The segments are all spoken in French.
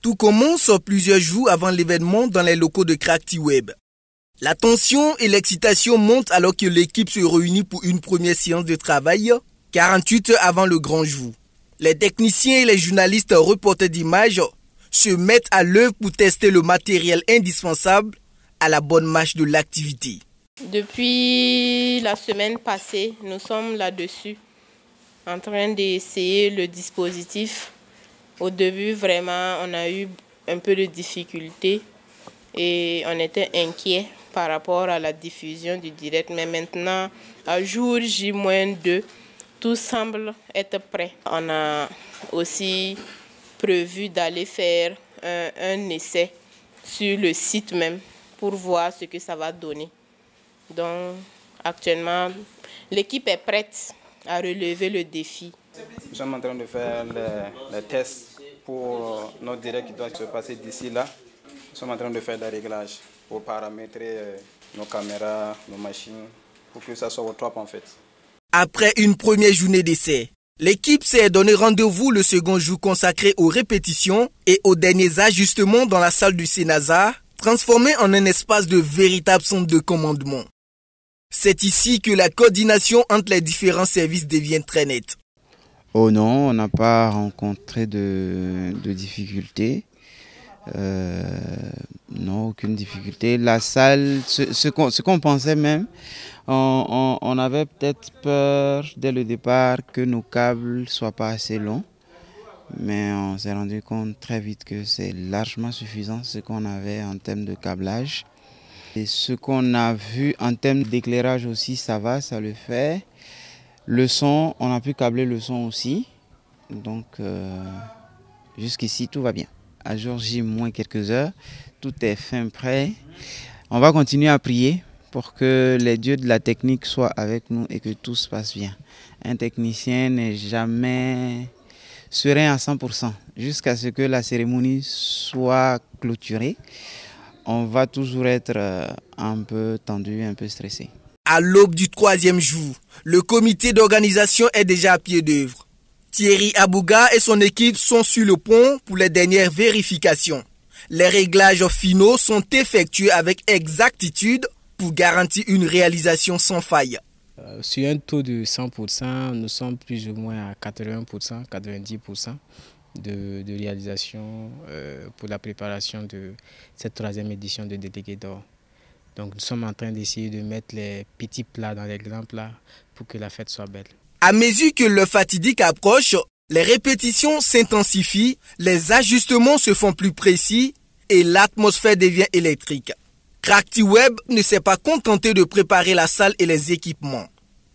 Tout commence plusieurs jours avant l'événement dans les locaux de Crafty-Web. La tension et l'excitation montent alors que l'équipe se réunit pour une première séance de travail, 48 heures avant le grand jour. Les techniciens et les journalistes reporters d'images se mettent à l'œuvre pour tester le matériel indispensable à la bonne marche de l'activité. Depuis la semaine passée, nous sommes là-dessus, en train d'essayer le dispositif. Au début, vraiment, on a eu un peu de difficultés et on était inquiets par rapport à la diffusion du direct. Mais maintenant, à jour J-2, tout semble être prêt. On a aussi prévu d'aller faire un essai sur le site même pour voir ce que ça va donner. Donc, actuellement, l'équipe est prête à relever le défi. Nous sommes en train de faire les tests pour notre direct qui doit se passer d'ici là. Nous sommes en train de faire des réglages pour paramétrer nos caméras, nos machines, pour que ça soit au top en fait. Après une première journée d'essai, l'équipe s'est donné rendez-vous le second jour consacré aux répétitions et aux derniers ajustements dans la salle du Sénazar, transformée en un espace de véritable centre de commandement. C'est ici que la coordination entre les différents services devient très nette. Oh non, on n'a pas rencontré de difficultés. Non, aucune difficulté. La salle, ce qu'on pensait même, on avait peut-être peur dès le départ que nos câbles ne soient pas assez longs. Mais on s'est rendu compte très vite que c'est largement suffisant ce qu'on avait en termes de câblage. Et ce qu'on a vu en termes d'éclairage aussi, ça va, ça le fait. Le son, on a pu câbler le son aussi. Donc jusqu'ici, tout va bien. À jour J moins quelques heures, tout est fin prêt. On va continuer à prier pour que les dieux de la technique soient avec nous et que tout se passe bien. Un technicien n'est jamais serein à 100% jusqu'à ce que la cérémonie soit clôturée. On va toujours être un peu tendu, un peu stressé. À l'aube du troisième jour, le comité d'organisation est déjà à pied d'œuvre. Thierry Abouga et son équipe sont sur le pont pour les dernières vérifications. Les réglages finaux sont effectués avec exactitude pour garantir une réalisation sans faille. Sur un taux de 100%, nous sommes plus ou moins à 80%, 90% de réalisation pour la préparation de cette troisième édition de Délégué d'Or. Donc nous sommes en train d'essayer de mettre les petits plats dans les grands plats pour que la fête soit belle. À mesure que le fatidique approche, les répétitions s'intensifient, les ajustements se font plus précis et l'atmosphère devient électrique. Crafty-Web ne s'est pas contenté de préparer la salle et les équipements.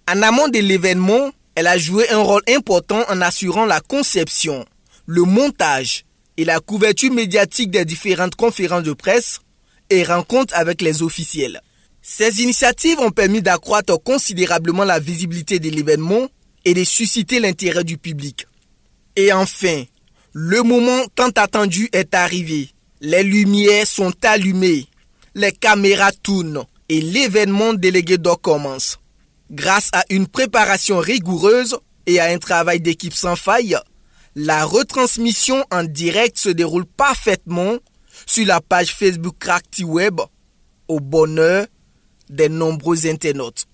En amont de l'événement, elle a joué un rôle important en assurant la conception, le montage et la couverture médiatique des différentes conférences de presse et rencontres avec les officiels. Ces initiatives ont permis d'accroître considérablement la visibilité de l'événement et de susciter l'intérêt du public. Et enfin, le moment tant attendu est arrivé. Les lumières sont allumées, les caméras tournent et l'événement Délégué d'Or commence. Grâce à une préparation rigoureuse et à un travail d'équipe sans faille, la retransmission en direct se déroule parfaitement sur la page Facebook Crafty-Web au bonheur des nombreux internautes.